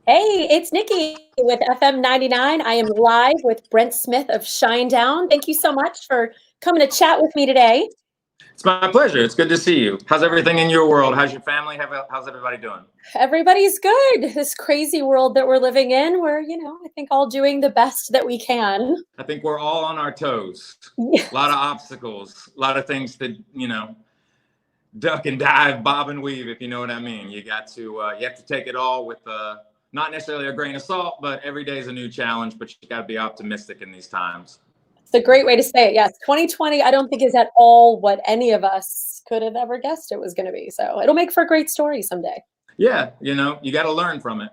Hey, it's Nikki with FM99. I am live with Brent Smith of Shinedown. Thank you so much for coming to chat with me today. It's my pleasure. It's good to see you. How's everything in your world? How's your family? How's everybody doing? Everybody's good. This crazy world that we're living in, we're, I think all doing the best that we can. I think we're all on our toes. Yeah. A lot of obstacles, a lot of things to, duck and dive, bob and weave, if you know what I mean. You have to take it all with not necessarily a grain of salt, but every day is a new challenge, but you got to be optimistic in these times. It's a great way to say it. Yes, 2020, I don't think is at all what any of us could have ever guessed it was going to be. So it'll make for a great story someday. Yeah, you got to learn from it.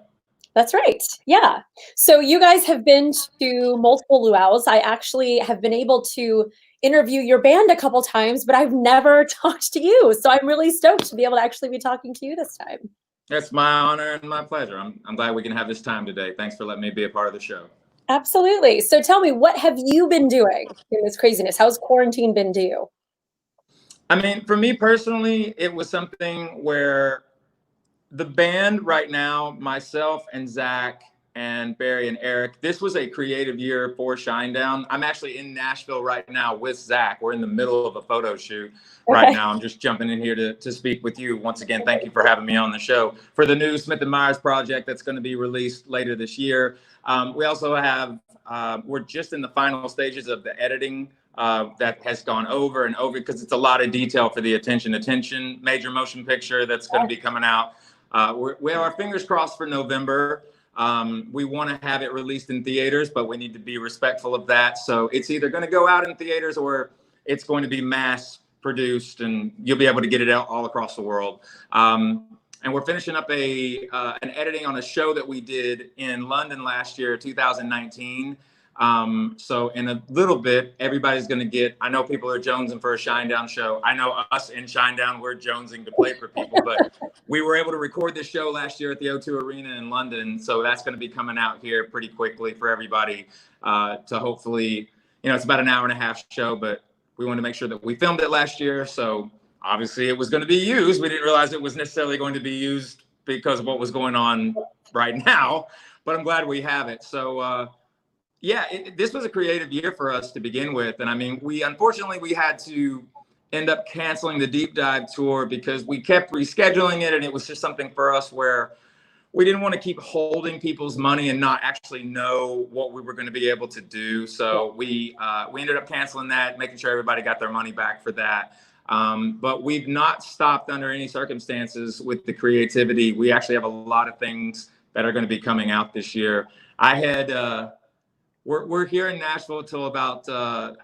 That's right. Yeah. So you guys have been to multiple luau's. I actually have been able to interview your band a couple times, but I've never talked to you. So I'm really stoked to be able to actually be talking to you this time. It's my honor and my pleasure. I'm glad we can have this time today. Thanks for letting me be a part of the show. Absolutely. So tell me, what have you been doing in this craziness? How's quarantine been to you? I mean, for me personally, it was something where the band right now, myself and Zach and Barry and Eric, this was a creative year for Shinedown. I'm actually in Nashville right now with Zach. We're in the middle of a photo shoot right now. I'm just jumping in here to speak with you. Once again, thank you for having me on the show for the new Smith & Myers project that's going to be released later this year. We also have, we're just in the final stages of the editing that has gone over and over because it's a lot of detail for the Attention major motion picture that's going to be coming out. We have our fingers crossed for November. We want to have it released in theaters, but we need to be respectful of that. So it's either going to go out in theaters or it's going to be mass produced and you'll be able to get it out all across the world. And we're finishing up an editing on a show that we did in London last year, 2019. So in a little bit, everybody's going to get, I know people are jonesing for a Shinedown show. I know us in Shinedown, we're jonesing to play for people, but we were able to record this show last year at the O2 Arena in London. So that's going to be coming out here pretty quickly for everybody to hopefully, it's about an hour and a half show, but we want to make sure that we filmed it last year. So obviously it was going to be used. We didn't realize it was necessarily going to be used because of what was going on right now, but I'm glad we have it. So, yeah, this was a creative year for us to begin with. And I mean, unfortunately, we had to end up canceling the deep dive tour because we kept rescheduling it. And it was just something for us where we didn't want to keep holding people's money and not actually know what we were going to be able to do. So we ended up canceling that, making sure everybody got their money back for that. But we've not stopped under any circumstances with the creativity. We actually have a lot of things that are going to be coming out this year. We're here in Nashville till about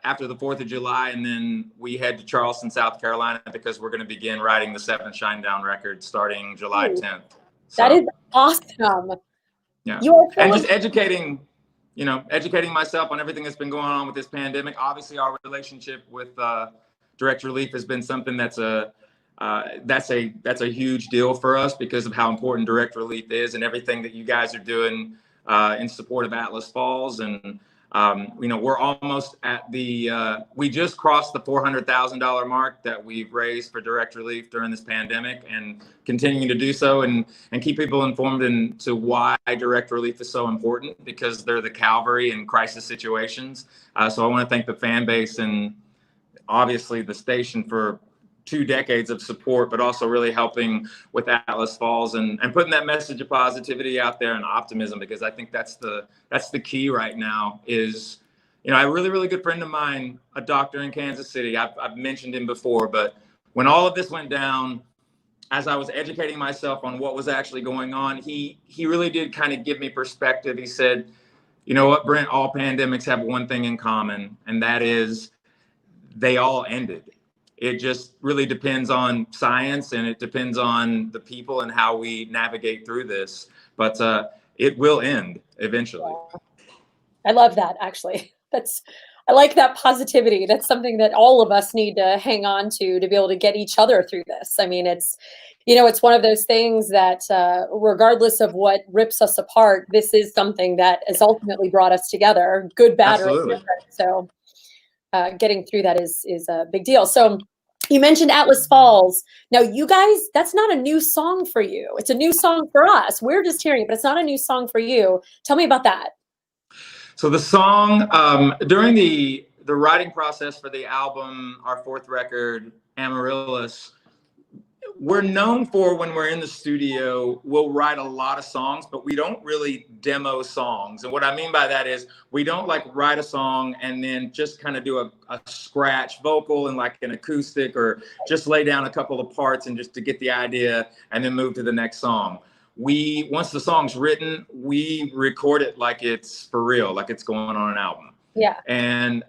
after the 4th of July, and then we head to Charleston, South Carolina, because we're going to begin writing the 7th Shinedown record starting July 10th. So, that is awesome. Yeah, and just educating myself on everything that's been going on with this pandemic. Obviously, our relationship with Direct Relief has been something that's a huge deal for us because of how important Direct Relief is and everything that you guys are doing in support of Atlas Falls. And, we're almost at we just crossed the $400,000 mark that we've raised for Direct Relief during this pandemic and continuing to do so and keep people informed into why Direct Relief is so important because they're the cavalry in crisis situations. So I want to thank the fan base and obviously the station for 2 decades of support, but also really helping with Atlas Falls and putting that message of positivity out there and optimism, because I think that's the key right now is, a really, really good friend of mine, a doctor in Kansas City. I've mentioned him before, but when all of this went down, as I was educating myself on what was actually going on, he really did kind of give me perspective. He said, you know what, Brent, all pandemics have one thing in common, and that is they all ended. It just really depends on science and it depends on the people and how we navigate through this. But it will end eventually. I love that, actually. I like that positivity. That's something that all of us need to hang on to be able to get each other through this. I mean, it's one of those things that regardless of what rips us apart, this is something that has ultimately brought us together, good, bad, or indifferent. So getting through that is a big deal. So You mentioned Atlas Falls. Now, you guys, that's not a new song for you. It's a new song for us. We're just hearing it, but it's not a new song for you. Tell me about that. So the song, during the writing process for the album, our fourth record, Amaryllis, we're known for, when we're in the studio, we'll write a lot of songs, but we don't really demo songs. And what I mean by that is we don't like write a song and then just kind of do a scratch vocal and like an acoustic, or just lay down a couple of parts and just to get the idea and then move to the next song. Once the song's written, we record it like it's for real, like it's going on an album. Yeah. And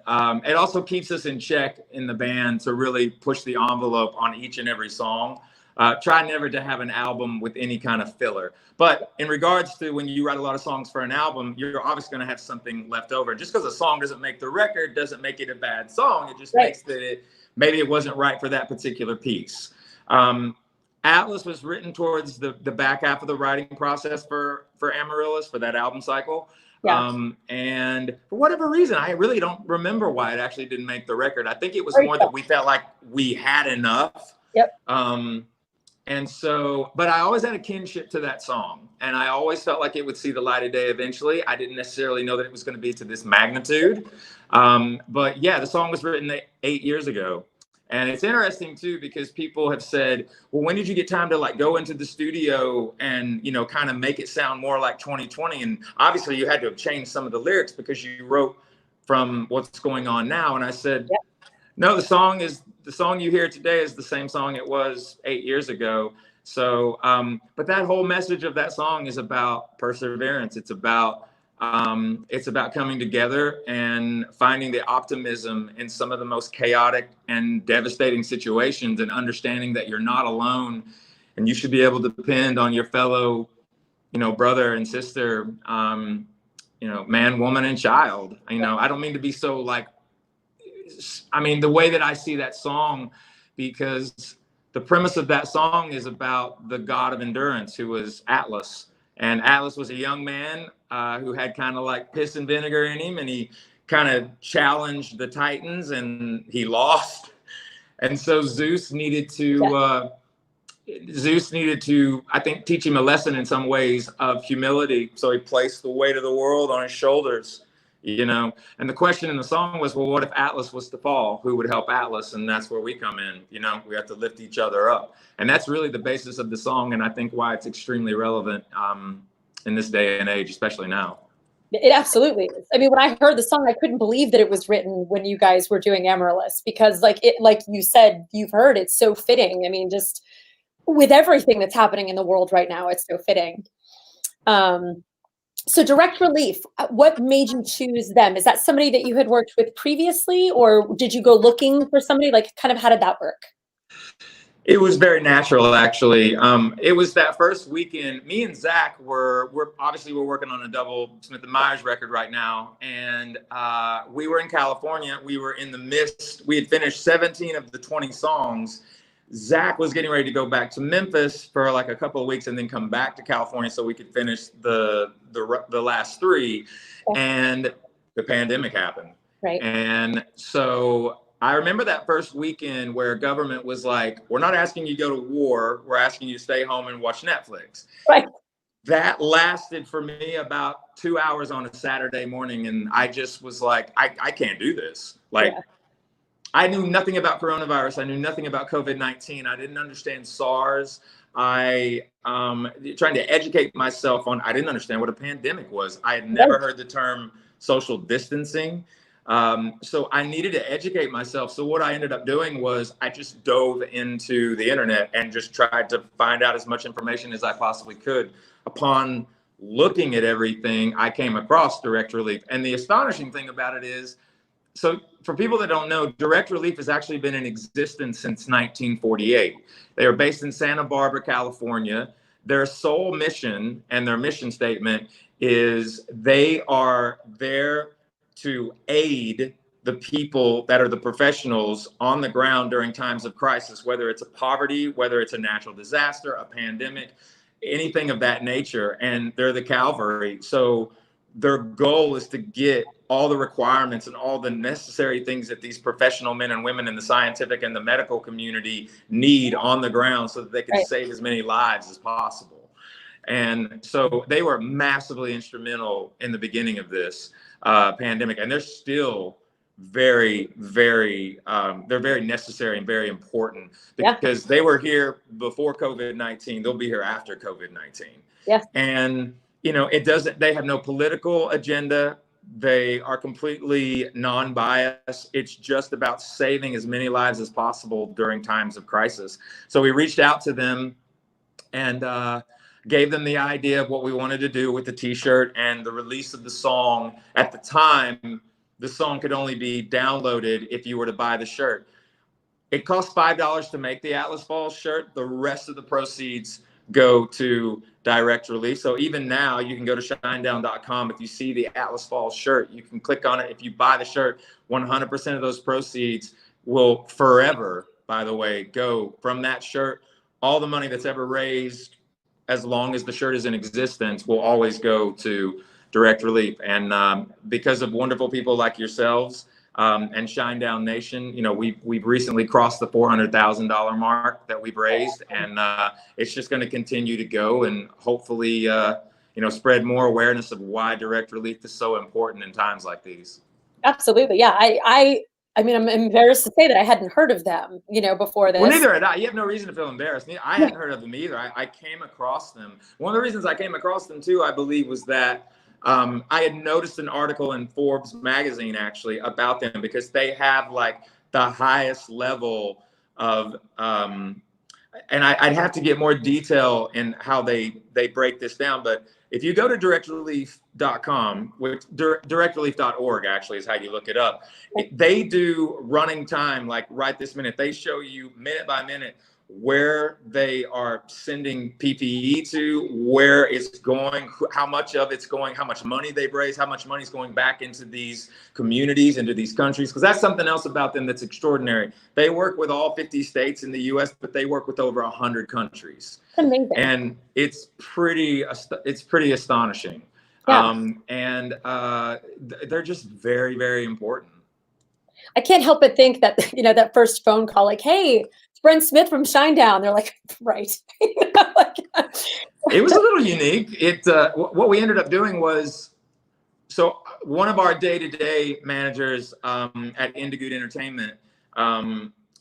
it also keeps us in check in the band to really push the envelope on each and every song. Try never to have an album with any kind of filler. But in regards to when you write a lot of songs for an album, you're obviously going to have something left over. Just because a song doesn't make the record doesn't make it a bad song. It just makes that maybe it wasn't right for that particular piece. Atlas was written towards the back half of the writing process for Amaryllis, for that album cycle. Yeah. And for whatever reason, I really don't remember why it actually didn't make the record. I think it was more that we felt like we had enough. Yep. And so, but I always had a kinship to that song, and I always felt like it would see the light of day eventually. I didn't necessarily know that it was going to be to this magnitude. But yeah, the song was written 8 years ago. And it's interesting too, because people have said, well, when did you get time to like go into the studio and, you know, kind of make it sound more like 2020? And obviously you had to have changed some of the lyrics because you wrote from what's going on now. And I said, no, the song you hear today is the same song it was 8 years ago. So, but that whole message of that song is about perseverance. It's about coming together and finding the optimism in some of the most chaotic and devastating situations, and understanding that you're not alone, and you should be able to depend on your fellow, you know, brother and sister, you know, man, woman, and child. You know, I don't mean to be so like, I mean, the way that I see that song, because the premise of that song is about the god of endurance, who was Atlas. And Atlas was a young man who had kind of like piss and vinegar in him, and he kind of challenged the Titans, and he lost. And so Zeus needed to, I think, teach him a lesson in some ways of humility. So he placed the weight of the world on his shoulders, you know. And the question in the song was, well, what if Atlas was to fall? Who would help Atlas? And that's where we come in. You know, we have to lift each other up. And that's really the basis of the song, and I think why it's extremely relevant in this day and age, especially now. It absolutely is. I mean, when I heard the song, I couldn't believe that it was written when you guys were doing Amaryllis, because like you said, you've heard, it's so fitting. I mean, just with everything that's happening in the world right now, it's so fitting. So Direct Relief, what made you choose them? Is that somebody that you had worked with previously, or did you go looking for somebody? Like, kind of how did that work? It was very natural, actually. It was that first weekend. Me and Zach we're working on a double Smith and Myers record right now, and we were in California. We were in the midst. We had finished 17 of the 20 songs. Zach was getting ready to go back to Memphis for like a couple of weeks and then come back to California so we could finish the last 3. And the pandemic happened. Right. And so I remember that first weekend where government was like, we're not asking you to go to war. We're asking you to stay home and watch Netflix. Right. That lasted for me about 2 hours on a Saturday morning. And I just was like, I can't do this. Like, I knew nothing about coronavirus. I knew nothing about COVID-19. I didn't understand SARS. Trying to educate myself on, I didn't understand what a pandemic was. I had never heard the term social distancing. So I needed to educate myself. So what I ended up doing was I just dove into the internet and just tried to find out as much information as I possibly could. Upon looking at everything, I came across Direct Relief. And the astonishing thing about it is, so for people that don't know, Direct Relief has actually been in existence since 1948. They are based in Santa Barbara, California. Their sole mission and their mission statement is they are there to aid the people that are the professionals on the ground during times of crisis, whether it's a poverty, whether it's a natural disaster, a pandemic, anything of that nature. And they're the cavalry. So their goal is to get all the requirements and all the necessary things that these professional men and women in the scientific and the medical community need on the ground so that they can Right. save as many lives as possible. And so they were massively instrumental in the beginning of this pandemic, and they're still very, very, they're very necessary and very important because they were here before COVID-19. They'll be here after COVID-19. Yeah. And, you know, they have no political agenda. They are completely non-biased. It's just about saving as many lives as possible during times of crisis. So we reached out to them and gave them the idea of what we wanted to do with the t-shirt and the release of the song. At the time, the song could only be downloaded if you were to buy the shirt. It costs $5 to make the Atlas Falls shirt. The rest of the proceeds go to direct release. So even now, you can go to shinedown.com. If you see the Atlas Falls shirt, you can click on it. If you buy the shirt, 100% of those proceeds will forever, by the way, go from that shirt. All the money that's ever raised, as long as the shirt is in existence, will always go to direct relief. And because of wonderful people like yourselves and Shinedown Nation, you know, we've recently crossed the $400,000 mark that we've raised, and it's just going to continue to go and hopefully, you know, spread more awareness of why direct relief is so important in times like these. Absolutely, yeah. I mean, I'm embarrassed to say that I hadn't heard of them, you know, before this. Well, neither had I. You have no reason to feel embarrassed. I hadn't heard of them either. I came across them. One of the reasons I came across them too, I believe, was that I had noticed an article in Forbes magazine actually about them, because they have like the highest level of, and I'd have to get more detail in how they break this down. But if you go to directrelief.com, which directrelief.org actually is how you look it up, they do running time, like right this minute. They show you minute by minute where they are sending PPE to, where it's going, how much of it's going, how much money they've raised, how much money is going back into these communities, into these countries. Because that's something else about them that's extraordinary. They work with all 50 states in the US, but they work with over 100 countries. Amazing. And it's pretty astonishing. Yeah. They're just very, very important. I can't help but think that, you know, that first phone call, like, hey, it's Brent Smith from Shinedown. They're like, right. It was a little unique. What we ended up doing was, so one of our day-to-day managers at Indigood Entertainment,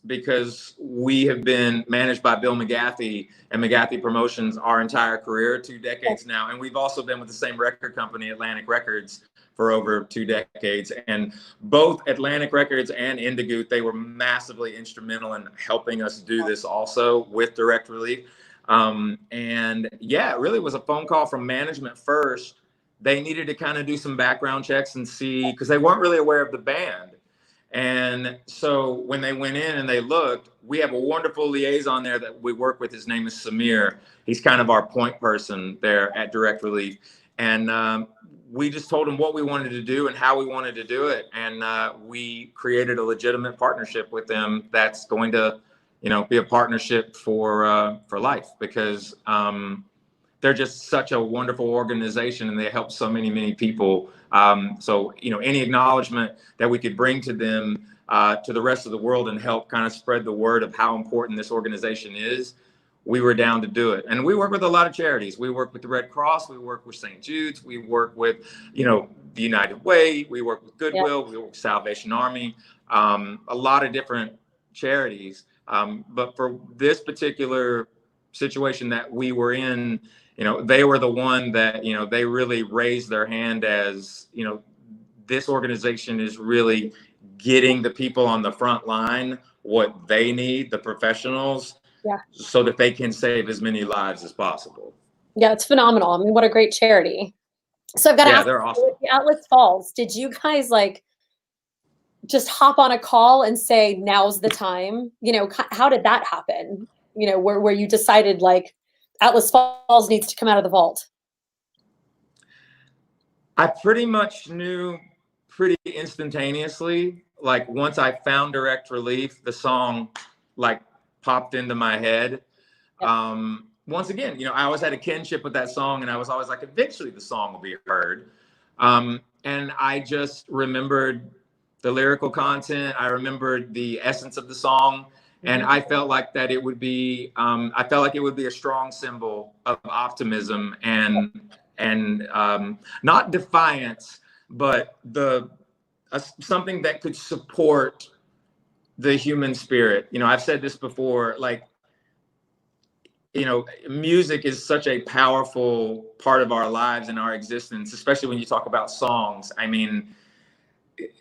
because we have been managed by Bill McGathy and McGathy Promotions our entire career, 2 decades now. And we've also been with the same record company, Atlantic Records, for over 2 decades. And both Atlantic Records and Indigood, they were massively instrumental in helping us do this also with direct relief. And yeah, it really was a phone call from management first. They needed to kind of do some background checks and see, because they weren't really aware of the band. And so when they went in and they looked, we have a wonderful liaison there that we work with. His name is Samir. He's kind of our point person there at Direct Relief. And we just told him what we wanted to do and how we wanted to do it. And we created a legitimate partnership with them that's going to, you know, be a partnership for life, because they're just such a wonderful organization and they help so many people. So, you know, any acknowledgement that we could bring to them, to the rest of the world, and help kind of spread the word of how important this organization is, we were down to do it. And we work with a lot of charities. We work with the Red Cross, we work with St. Jude's, we work with, you know, the United Way, we work with Goodwill, we work with Salvation Army, a lot of different charities. But for this particular situation that we were in, you know, they were the one that, you know, they really raised their hand as, you know, this organization is really getting the people on the front line what they need, the professionals, so that they can save as many lives as possible. Yeah, it's phenomenal. I mean, what a great charity. So I've got to ask, they're awesome. the Atlas Falls, did you guys like just hop on a call and say, now's the time? You know, how did that happen? You know, where you decided like Atlas Falls needs to come out of the vault? I pretty much knew pretty instantaneously. Like once I found Direct Relief, the song like popped into my head. Once again, you know, I always had a kinship with that song, and I was always like, eventually the song will be heard. And I just remembered the lyrical content. I remembered the essence of the song. And I felt like that it would be, I felt like it would be a strong symbol of optimism and not defiance, but something that could support the human spirit. You know, I've said this before, like, you know, music is such a powerful part of our lives and our existence, especially when you talk about songs. I mean,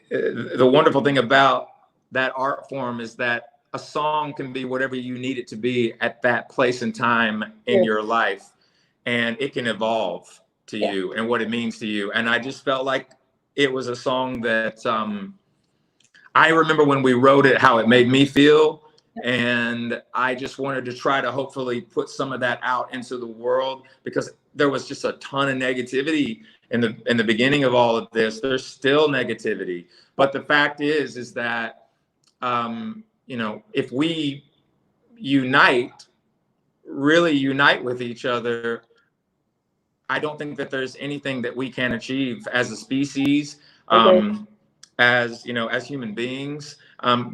the wonderful thing about that art form is that a song can be whatever you need it to be at that place and time in your life, and it can evolve to you and what it means to you. And I just felt like it was a song that I remember when we wrote it, how it made me feel. And I just wanted to try to hopefully put some of that out into the world, because there was just a ton of negativity in the beginning of all of this. There's still negativity, but the fact is that you know, if we really unite with each other, I don't think that there's anything that we can achieve as a species, as, you know, as human beings,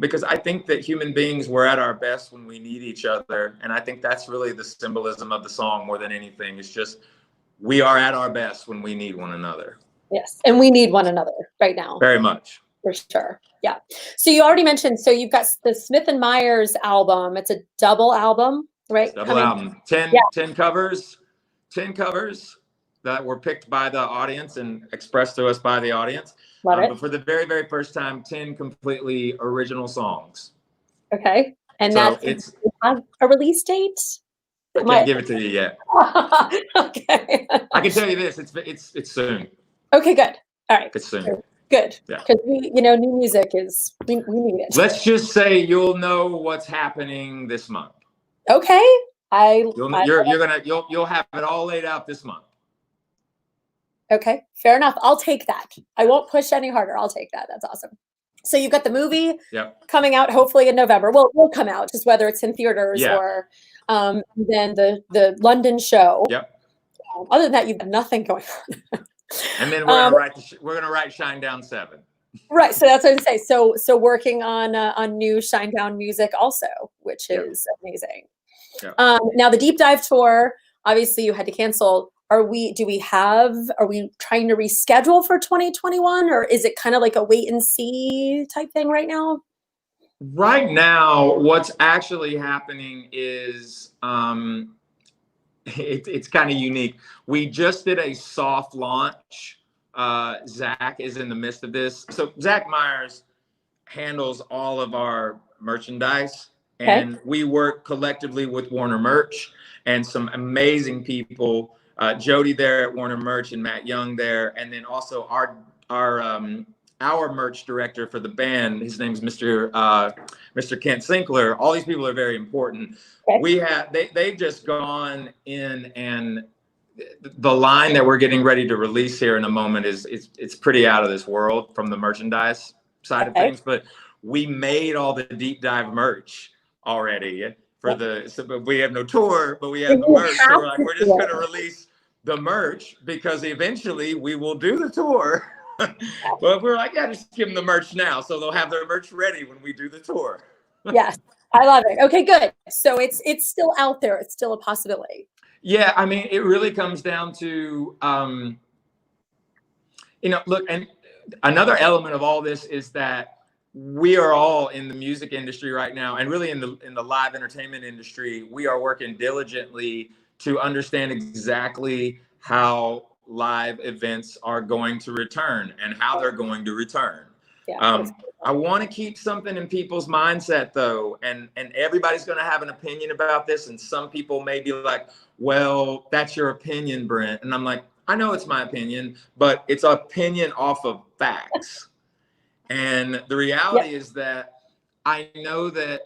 because I think that human beings, we're at our best when we need each other. And I think that's really the symbolism of the song more than anything. It's just, we are at our best when we need one another. Yes. And we need one another right now. Very much. For sure. Yeah. So you already mentioned, so you've got the Smith and Myers album. It's a double album, right? Double album. 10 covers that were picked by the audience and expressed to us by the audience. Love it. But for the very, very first time, 10 completely original songs. Okay. And so that's a release date? I can't give it to you yet. Okay. I can tell you this, it's soon. Okay, good. All right. It's soon. Good. Yeah. Because new music is, we need it. Let's just say you'll know what's happening this month. Okay. You'll have it all laid out this month. Okay, fair enough. I'll take that. I won't push any harder. I'll take that. That's awesome. So you've got the movie coming out hopefully in November. Well, it will come out, just whether it's in theaters or then the London show. Yep. Other than that, you've got nothing going on. And then we're gonna write Shinedown 7. Right. So that's what I say. So working on new Shinedown music also, which is amazing. Yep. Now the deep dive tour, obviously you had to cancel. Are we trying to reschedule for 2021, or is it kind of like a wait and see type thing right now? Right now, what's actually happening is it's kind of unique. We just did a soft launch. Zach is in the midst of this. So Zach Myers handles all of our merchandise, and we work collectively with Warner Merch and some amazing people. Jody there at Warner Merch and Matt Young there, and then also our merch director for the band. His name's Mr. Kent Sinkler. All these people are very important. They've just gone in, and the line that we're getting ready to release here in a moment it's pretty out of this world from the merchandise side of things. But we made all the deep dive merch already for but we have no tour, but we have the merch. So we're just going to release the merch because eventually we will do the tour. But we're like, just give them the merch now, so they'll have their merch ready when we do the tour. Yes, I love it. Okay, good. So it's still out there. It's still a possibility. Yeah, I mean, it really comes down to, look, and another element of all this is that we are all in the music industry right now, and really in the live entertainment industry. We are working diligently to understand exactly how live events are going to return and how they're going to return. I want to keep something in people's mindset though, and everybody's going to have an opinion about this, and some people may be like, well, that's your opinion, Brent. And I'm like, I know it's my opinion, but it's an opinion off of facts. And the reality is that I know that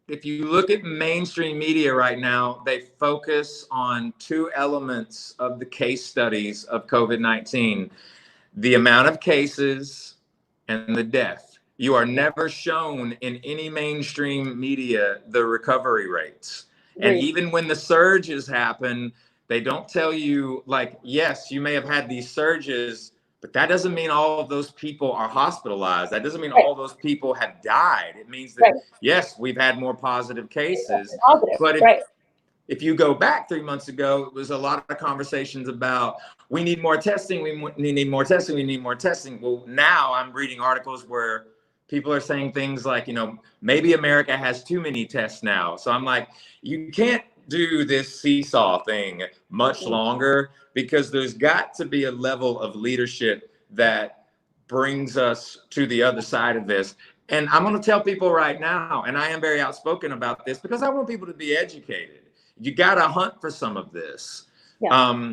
if you look at mainstream media right now, they focus on two elements of the case studies of COVID-19, the amount of cases and the death. You are never shown in any mainstream media the recovery rates. And even when the surges happen, they don't tell you, like, yes, you may have had these surges, But that doesn't mean all of those people are hospitalized. That doesn't mean Right. all those people have died. It means that, Right. yes, we've had more positive cases. Positive. But Right. if you go back 3 months ago, it was a lot of conversations about, we need more testing, we need more testing, we need more testing. Well, now I'm reading articles where people are saying things like, you know, maybe America has too many tests now. So I'm like, you can't do this seesaw thing much longer, because there's got to be a level of leadership that brings us to the other side of this. And I'm going to tell people right now, and I am very outspoken about this because I want people to be educated. You got to hunt for some of this. Yeah.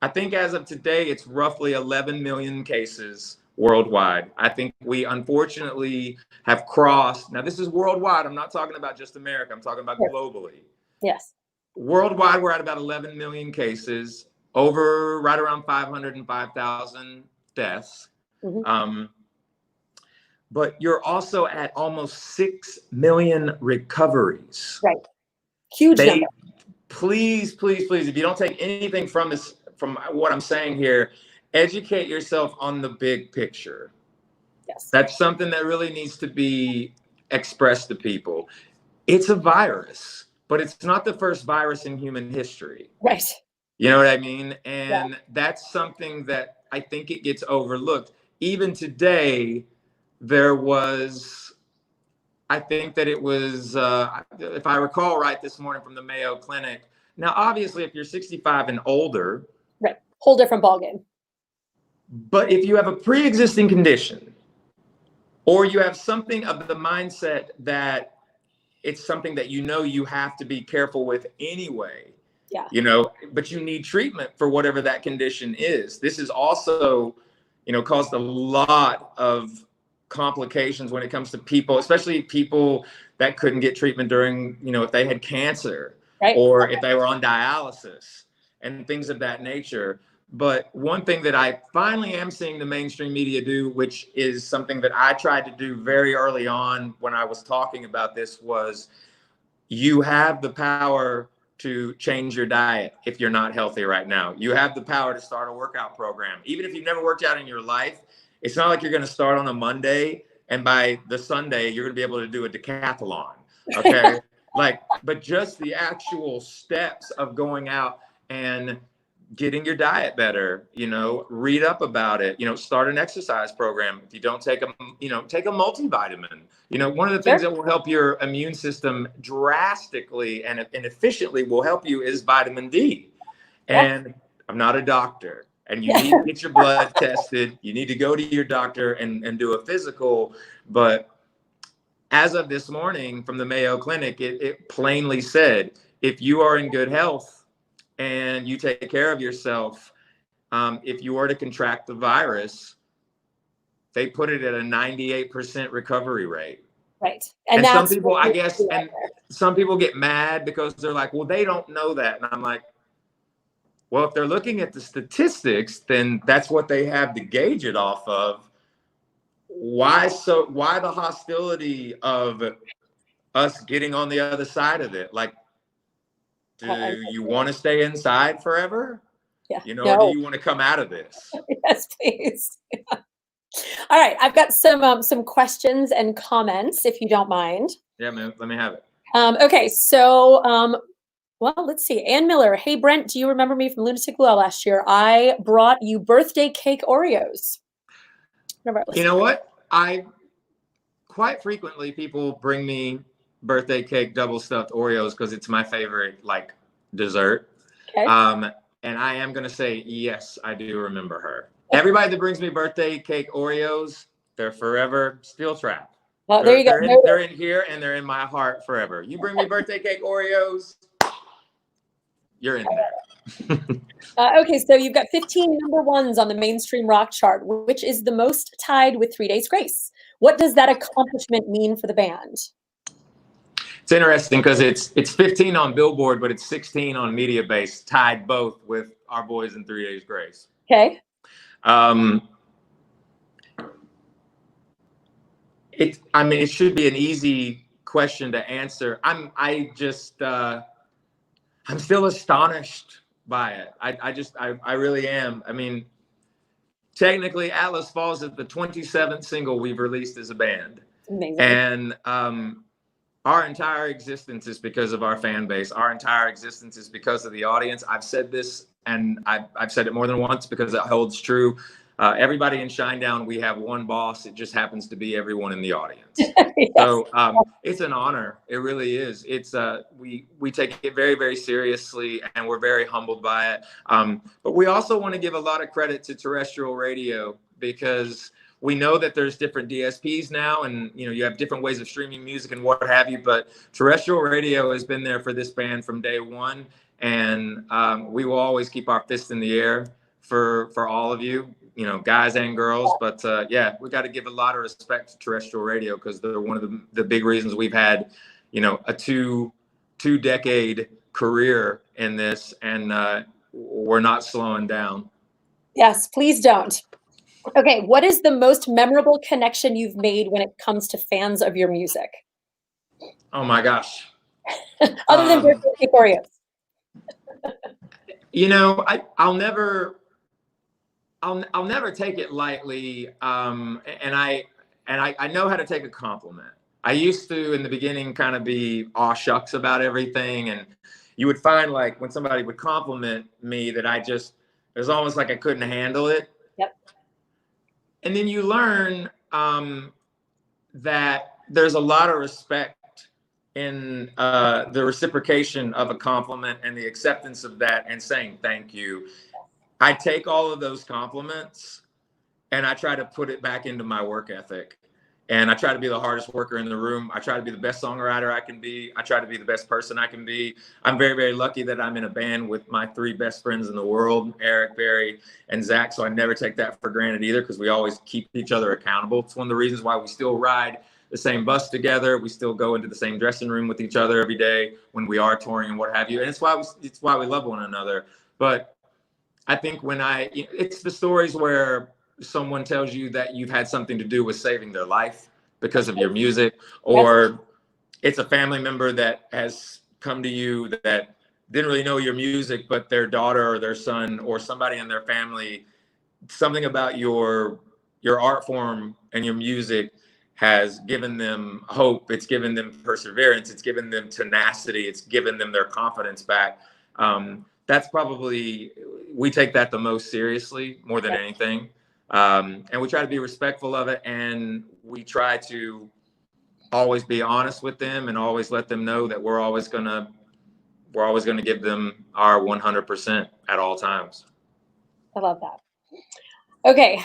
I think as of today, it's roughly 11 million cases worldwide. I think we unfortunately have crossed. Now, this is worldwide. I'm not talking about just America. I'm talking about globally. Yes. Worldwide, we're at about 11 million cases, over right around 505,000 deaths. But you're also at almost 6 million recoveries. Right. Huge number. Please, please, please, if you don't take anything from this, from what I'm saying here, educate yourself on the big picture. Yes. That's something that really needs to be expressed to people. It's a virus, but it's not the first virus in human history. Right. You know what I mean? And that's something that I think it gets overlooked. Even today, there was, I think that it was, if I recall right this morning from the Mayo Clinic. Now, obviously, if you're 65 and older. Right. Whole different ballgame. But if you have a pre-existing condition, or you have something of the mindset that it's something that you know you have to be careful with anyway. Yeah. You know, but you need treatment for whatever that condition is. This is also, you know, caused a lot of complications when it comes to people, especially people that couldn't get treatment during, you know, if they had cancer, right, or if they were on dialysis and things of that nature. But one thing that I finally am seeing the mainstream media do, which is something that I tried to do very early on when I was talking about this, was you have the power to change your diet if you're not healthy right now. You have the power to start a workout program. Even if you've never worked out in your life, it's not like you're going to start on a Monday and by the Sunday, you're going to be able to do a decathlon. Okay. But just the actual steps of going out and getting your diet better, you know, read up about it, you know, start an exercise program. If you don't take a, you know, take a multivitamin. You know, one of the things that will help your immune system drastically and efficiently will help you is vitamin D. And I'm not a doctor, and you need to get your blood tested. You need to go to your doctor and do a physical. But as of this morning from the Mayo Clinic, it plainly said, if you are in good health and you take care of yourself, if you were to contract the virus, they put it at a 98% recovery rate. Right. And some people, I guess, and some people get mad because they're like, well, they don't know that. And I'm like, well, if they're looking at the statistics, then that's what they have to gauge it off of. Why the hostility of us getting on the other side of it? Like, do you want to stay inside forever? Yeah. You know, or do you want to come out of this? Yes, please. Yeah. All right, I've got some questions and comments, if you don't mind. Yeah, man, let me have it. Okay, so well, let's see. Ann Miller, hey Brent, do you remember me from Lunatic Well last year? I brought you birthday cake Oreos. You know what? I quite frequently people bring me birthday cake double stuffed Oreos because it's my favorite like dessert. Okay. And I am gonna say yes, I do remember her. Everybody that brings me birthday cake Oreos, they're forever steel trapped. Well, there you go. They're in here and they're in my heart forever. You bring me birthday cake Oreos, you're in there. Okay, so you've got 15 number ones on the mainstream rock chart, which is the most tied with 3 Days Grace. What does that accomplishment mean for the band? It's interesting because it's 15 on Billboard, but it's 16 on Media Base, tied both with our boys in 3 Days Grace. Okay. I mean, it should be an easy question to answer. I'm still astonished by it. I really am. I mean, technically Atlas Falls is the 27th single we've released as a band. Amazing. And our entire existence is because of our fan base. Our entire existence is because of the audience. I've said this, and I've said it more than once because it holds true. Everybody in Shinedown, we have one boss. It just happens to be everyone in the audience. Yes. So it's an honor. It really is. It's we take it very, very seriously, and we're very humbled by it. But we also want to give a lot of credit to terrestrial radio, because we know that there's different DSPs now, and you have different ways of streaming music and what have you. But terrestrial radio has been there for this band from day one, and we will always keep our fist in the air for all of you, guys and girls. But yeah, we got to give a lot of respect to terrestrial radio, because they're one of the big reasons we've had, a two-decade career in this, and we're not slowing down. Yes, please don't. Okay, what is the most memorable connection you've made when it comes to fans of your music? Oh my gosh. Other than birthday Oreos. I'll never take it lightly. And I know how to take a compliment. I used to, in the beginning, kind of be aw shucks about everything. And you would find, like, when somebody would compliment me, that it was almost like I couldn't handle it. Yep. And then you learn that there's a lot of respect in the reciprocation of a compliment and the acceptance of that and saying thank you. I take all of those compliments and I try to put it back into my work ethic. And I try to be the hardest worker in the room. I try to be the best songwriter I can be. I try to be the best person I can be. I'm very, very lucky that I'm in a band with my three best friends in the world, Eric, Barry, and Zach. So I never take that for granted either, because we always keep each other accountable. It's one of the reasons why we still ride the same bus together. We still go into the same dressing room with each other every day when we are touring and what have you. And it's why we love one another. But I think it's the stories where someone tells you that you've had something to do with saving their life because of your music, or it's a family member that has come to you that didn't really know your music, but their daughter or their son or somebody in their family, something about your art form and your music has given them hope. It's given them perseverance. It's given them tenacity. It's given them their confidence back. That's probably, we take that the most seriously, more than anything. And we try to be respectful of it, and we try to always be honest with them and always let them know that we're always gonna give them our 100% at all times. I love that. Okay,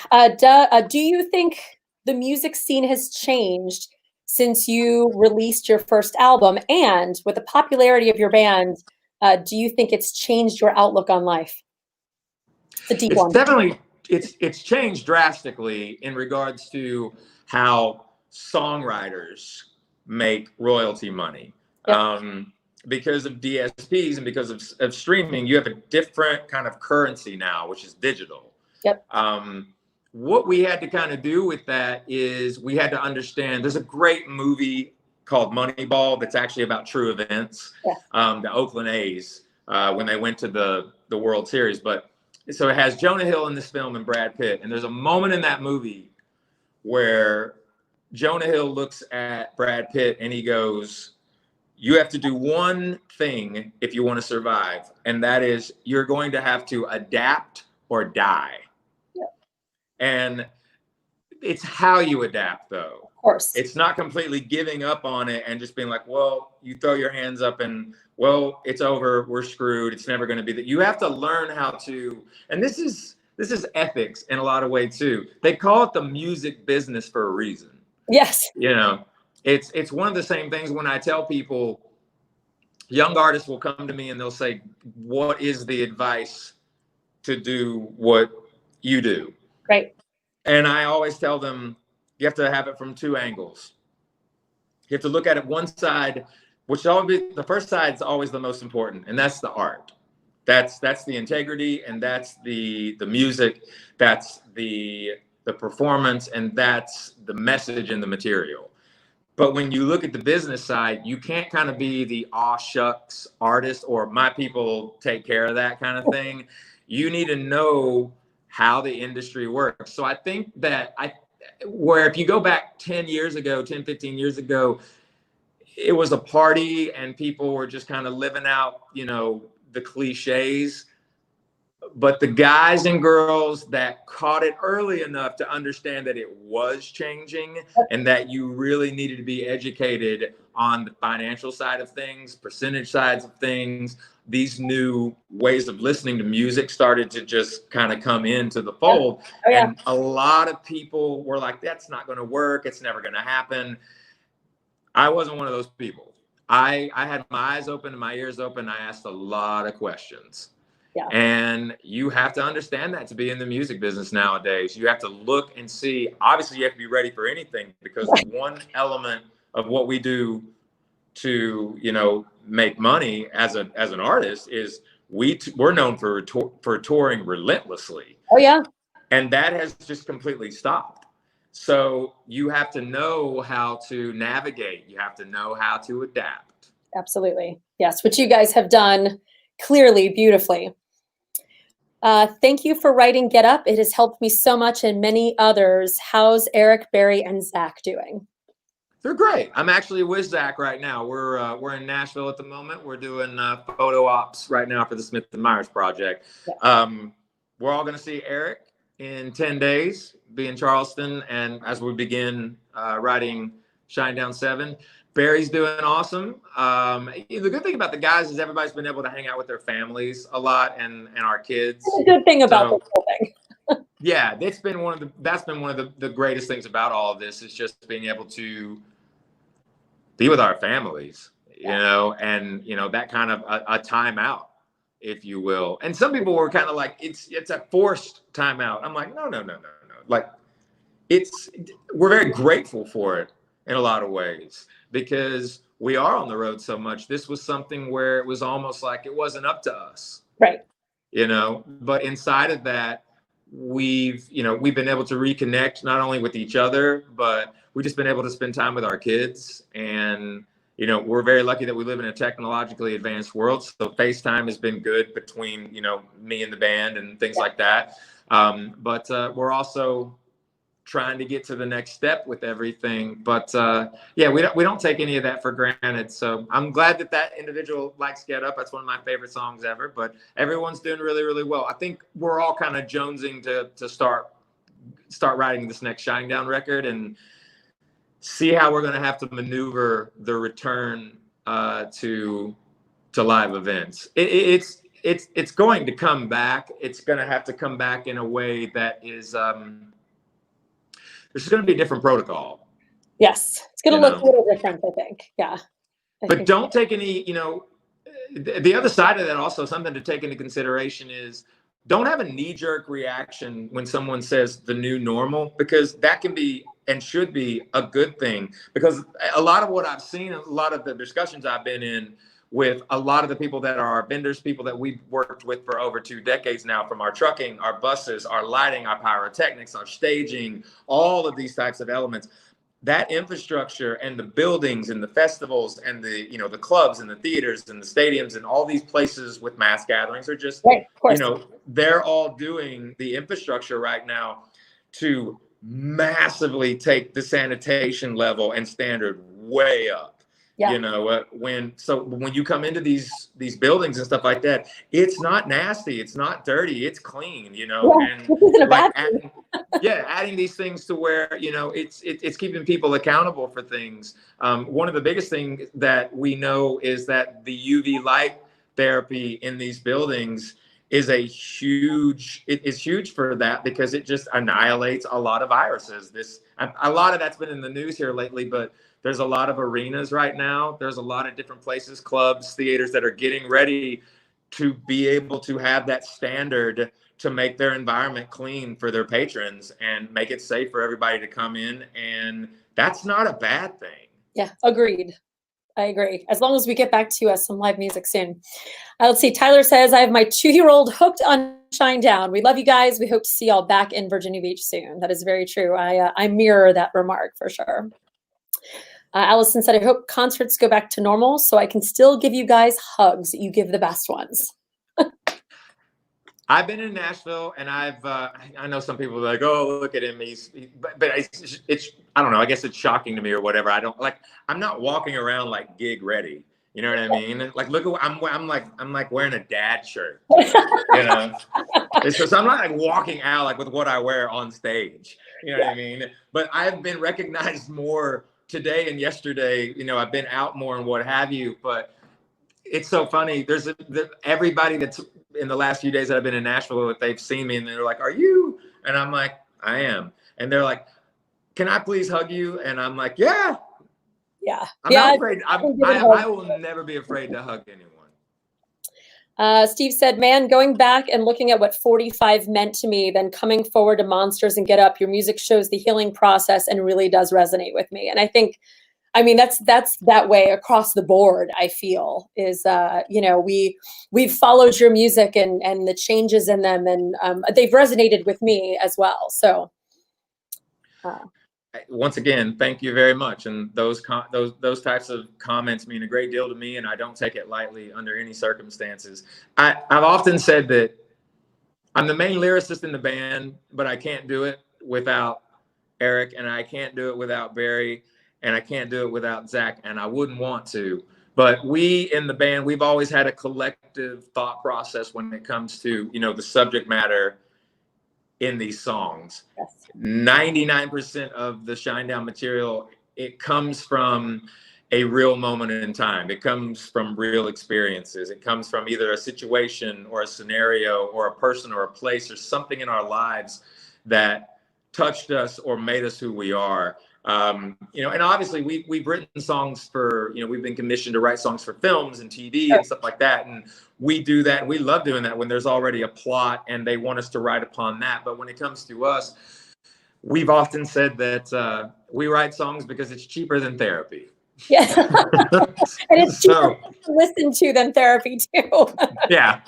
do you think the music scene has changed since you released your first album? And with the popularity of your band, do you think it's changed your outlook on life? It's a deep one. Definitely. It's changed drastically in regards to how songwriters make royalty money. Yep. Because of DSPs and because of streaming, you have a different kind of currency now, which is digital. Yep. What we had to kind of do with that is we had to understand, there's a great movie called Moneyball that's actually about true events. Yeah. The Oakland A's, when they went to the World Series. But so it has Jonah Hill in this film and Brad Pitt. And there's a moment in that movie where Jonah Hill looks at Brad Pitt and he goes, you have to do one thing if you want to survive. And that is, you're going to have to adapt or die. Yeah. And it's how you adapt, though. Of course. It's not completely giving up on it and just being like, well, you throw your hands up and, well, it's over, we're screwed, it's never going to be that. You have to learn how to, and this is ethics in a lot of ways too. They call it the music business for a reason. Yes. It's one of the same things when I tell people, young artists will come to me and they'll say, what is the advice to do what you do? Right. And I always tell them, you have to have it from two angles. You have to look at it one side, which the first side is always the most important, and that's the art. That's the integrity, and that's the music, that's the performance, and that's the message and the material. But when you look at the business side, you can't kind of be the aw shucks artist or my people take care of that kind of thing. You need to know how the industry works. So I think that where if you go back 10 years ago, 10, 15 years ago, it was a party and people were just kind of living out, the cliches. But the guys and girls that caught it early enough to understand that it was changing and that you really needed to be educated on the financial side of things, percentage sides of things, these new ways of listening to music started to just kind of come into the fold. Oh, yeah. And a lot of people were like, that's not going to work. It's never going to happen. I wasn't one of those people. I had my eyes open and my ears open. I asked a lot of questions. Yeah. And you have to understand that to be in the music business nowadays. You have to look and see. Obviously, you have to be ready for anything, because one element of what we do to, make money as an artist is we're known for touring relentlessly. Oh, yeah. And that has just completely stopped. So you have to know how to navigate. You have to know how to adapt. Absolutely. Yes, which you guys have done clearly, beautifully. Thank you for writing Get Up. It has helped me so much and many others. How's Eric, Barry, and Zach doing? They're great. I'm actually with Zach right now. We're in Nashville at the moment. We're doing photo ops right now for the Smith and Myers project. Yeah. We're all going to see Eric in 10 days, be in Charleston, and as we begin writing Shinedown 7. Barry's doing awesome. The good thing about the guys is everybody's been able to hang out with their families a lot, and our kids. That's a good thing about this whole thing. Yeah, that's been one of the greatest things about all of this, is just being able to be with our families, and that kind of a timeout, if you will. And some people were kind of like, it's a forced timeout. I'm like, no. Like, we're very grateful for it in a lot of ways, because we are on the road so much. This was something where it was almost like it wasn't up to us. Right. But inside of that, we've been able to reconnect not only with each other, but we've just been able to spend time with our kids. And, we're very lucky that we live in a technologically advanced world. So FaceTime has been good between, me and the band and things like that. But we're also trying to get to the next step with everything. But we don't take any of that for granted. So I'm glad that individual likes Get Up. That's one of my favorite songs ever. But everyone's doing really, really well. I think we're all kind of jonesing to start writing this next Shinedown record and see how we're going to have to maneuver the return to live events. It's going to come back. It's going to have to come back in a way that is there's going to be a different protocol. Yes, it's going to look a little different, I think. Yeah. But don't take any, the other side of that also, something to take into consideration is, don't have a knee-jerk reaction when someone says the new normal, because that can be and should be a good thing. Because a lot of what I've seen, a lot of the discussions I've been in with a lot of the people that are our vendors, people that we've worked with for over 2 decades now, from our trucking, our buses, our lighting, our pyrotechnics, our staging, all of these types of elements, that infrastructure and the buildings and the festivals and the clubs and the theaters and the stadiums and all these places with mass gatherings are just, right, of course. They're all doing the infrastructure right now to massively take the sanitation level and standard way up. Yeah. When you come into these buildings and stuff like that, it's not nasty, it's not dirty, it's clean, Yeah, and which isn't a bad thing. adding these things to where, it's keeping people accountable for things. One of the biggest things that we know is that the UV light therapy in these buildings is huge for that, because it just annihilates a lot of viruses. A lot of that's been in the news here lately, but there's a lot of arenas right now. There's a lot of different places, clubs, theaters that are getting ready to be able to have that standard to make their environment clean for their patrons and make it safe for everybody to come in. And that's not a bad thing. Yeah, agreed. I agree. As long as we get back to some live music soon. Let's see. Tyler says, I have my 2-year-old hooked on Shinedown. We love you guys. We hope to see y'all back in Virginia Beach soon. That is very true. I mirror that remark for sure. Allison said, I hope concerts go back to normal so I can still give you guys hugs. You give the best ones. I've been in Nashville, and I know some people are like, oh, look at him. But it's I don't know. I guess it's shocking to me or whatever. I'm not walking around like gig ready. You know what I mean? Like, look at I'm like wearing a dad shirt. You know, so I'm not like walking out like with what I wear on stage. You know what I mean? But I've been recognized more today and yesterday. You know, I've been out more and what have you. But it's so funny. Everybody that's in the last few days that I've been in Nashville, if they've seen me and they're like, "Are you?" And I'm like, "I am." And they're like, "Can I please hug you?" And I'm like, "Yeah." Yeah. I'm not afraid. I will never be afraid to hug anyone. Steve said, man, going back and looking at what 45 meant to me, then coming forward to Monsters and Get Up, your music shows the healing process and really does resonate with me. And I think, I mean, that's that way across the board, I feel, is, you know, we've followed your music and the changes in them, and they've resonated with me as well. So. Once again, thank you very much. And those types of comments mean a great deal to me, and I don't take it lightly under any circumstances. I've often said that I'm the main lyricist in the band, but I can't do it without Eric, and I can't do it without Barry, and I can't do it without Zach, and I wouldn't want to. But we in the band, we've always had a collective thought process when it comes to, you know, the subject matter in these songs. Yes. 99% of the Shinedown material, it comes from a real moment in time. It comes from real experiences. It comes from either a situation or a scenario or a person or a place or something in our lives that touched us or made us who we are. You know, and obviously we've written songs for, you know, we've been commissioned to write songs for films and TV and stuff like that. And we do that. We love doing that when there's already a plot and they want us to write upon that. But when it comes to us, we've often said that we write songs because it's cheaper than therapy. Yeah. And it's cheaper to listen to than therapy too. Yeah.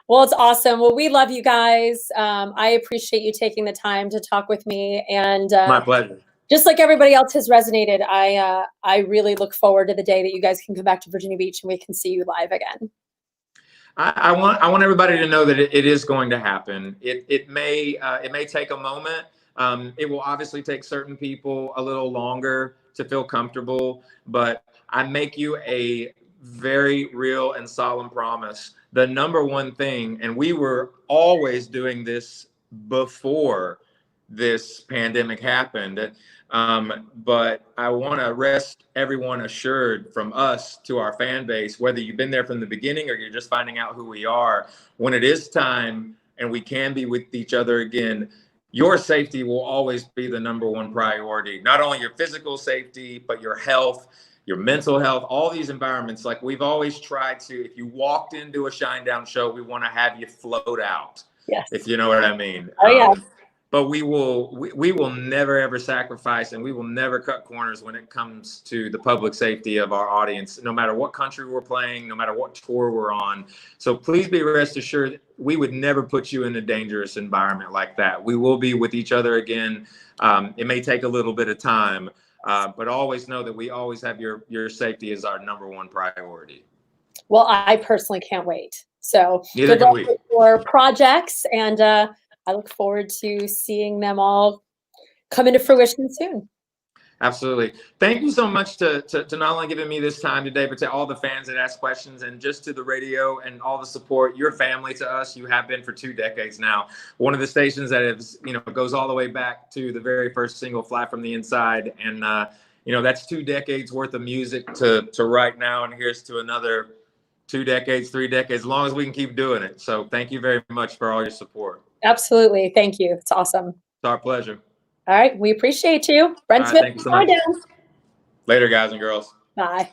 Well, it's awesome. Well, we love you guys. I appreciate you taking the time to talk with me, and my pleasure. Just like everybody else has resonated, I really look forward to the day that you guys can come back to Virginia Beach and we can see you live again. I want everybody to know that it is going to happen. It may take a moment. It will obviously take certain people a little longer to feel comfortable, but I make you a very real and solemn promise. The number one thing, and we were always doing this before this pandemic happened, but I want to rest everyone assured from us to our fan base, whether you've been there from the beginning or you're just finding out who we are, when it is time and we can be with each other again, your safety will always be the number one priority. Not only your physical safety, but your health, your mental health, all these environments. Like we've always tried to, if you walked into a Shinedown show, we want to have you float out. Yes. If you know what I mean. Oh, yeah. But we will never, ever sacrifice, and we will never cut corners when it comes to the public safety of our audience, no matter what country we're playing, no matter what tour we're on. So please be rest assured, we would never put you in a dangerous environment like that. We will be with each other again. It may take a little bit of time, but always know that we always have your safety as our number one priority. Well, I personally can't wait. So neither can we. For projects, and I look forward to seeing them all come into fruition soon. Absolutely. Thank you so much to not only giving me this time today, but to all the fans that ask questions, and just to the radio and all the support. You're family to us. You have been for 2 decades now. One of the stations that is, you know, goes all the way back to the very first single, Fly from the Inside. And, you know, that's 2 decades worth of music to right now. And here's to another 2 decades, 3 decades, as long as we can keep doing it. So thank you very much for all your support. Absolutely. Thank you. It's awesome. It's our pleasure. All right. We appreciate you. Brent Smith of Shinedown. Later, guys and girls. Bye.